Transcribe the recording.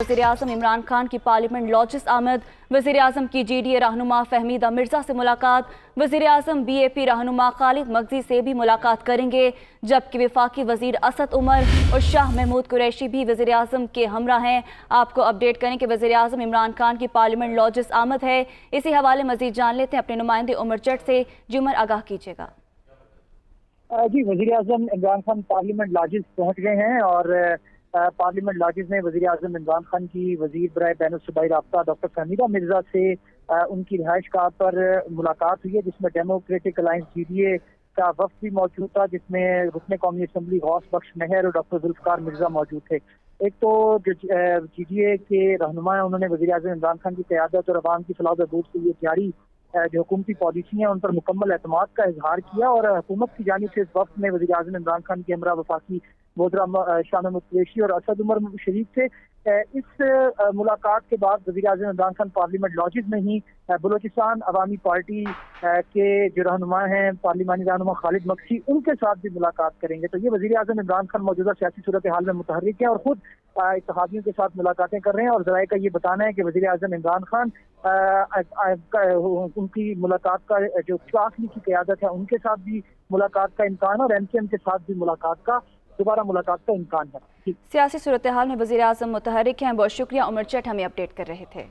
वज़ीर-ए-आज़म इमरान खान की parliament lodges आमद, वज़ीर-ए-आज़म की GDA रहनुमा फहमीदा मिर्ज़ा से मुलाकात, वज़ीर-ए-आज़म BAP रहनुमा खालिद मगजी से भी मुलाकात करेंगे, जबकि वफाकी वज़ीर असद उमर और शाह महमूद कुरैशी भी वज़ीर-ए-आज़म के हमरा हैं। आपको अपडेट करें कि वज़ीर-ए-आज़म इमरान खान की पार्लियामेंट लॉजिस आमद है। इसी हवाले मज़ीद जान लेते हैं अपने नुमाइंदे उमर चट से। जी उमर, आगाह कीजिएगा। जी, वज़ीर-ए-आज़म इमरान खान पार्लियामेंट लॉजिस पहुंच गए हैं और पार्लियामेंट लॉजिस में वज़ीर-ए-आज़म इमरान खान की वज़ीर बराए बैनुल-सूबाई राब्ता डॉक्टर फहमीदा मिर्ज़ा से उनकी रिहाइशगाह पर मुलाकात हुई है, जिसमें डेमोक्रेटिक अलायंस GDA का वफ्द भी मौजूद था, जिसमें रुकने कौमी असम्बली गौस बख्श मेहर और डॉक्टर जुल्फ़िकार मिर्ज़ा मौजूद थे। एक तो जो GDA के रहनुमा हैं, उन्होंने वज़ीर-ए-आज़म इमरान खान की क़यादत और अवाम की फलाह बहबूद के लिए जारी जो हुकूमती पॉलिसी हैं उन पर मुकम्मल एतमाद का इजहार किया और हुकूमत की जानिब से इस वक्त में वज़ीर-ए-आज़म इमरान खान के हमरा वफाकी मोहतरम शाह महमूद कुरैशी और असद उमर शरीफ थे। इस मुलाकात के बाद वज़ीर-ए-आज़म इमरान खान पार्लियामेंट लॉजिस में ही बलूचिस्तान अवामी पार्टी के जो रहनुमा हैं, पार्लिमानी रहनुमा खालिद मगसी, उनके साथ भी मुलाकात करेंगे। तो ये वज़ीर-ए-आज़म इमरान खान मौजूदा सियासी सूरत हाल में मुतहर्रिक है और खुद इत्तेहादियों के साथ मुलाकातें कर रहे हैं और ज़राए का ये बताना है कि वज़ीर-ए-आज़म इमरान खान उनकी मुलाकात का जो क्लास ली की क़यादत है उनके साथ भी मुलाकात का इम्कान और MKM के साथ भी दोबारा मुलाकात का इम्कान है। सियासी सूरत हाल में वज़ीर-ए-आज़म मुतहर्रिक हैं। बहुत शुक्रिया उमर चट, हमें अपडेट कर रहे थे।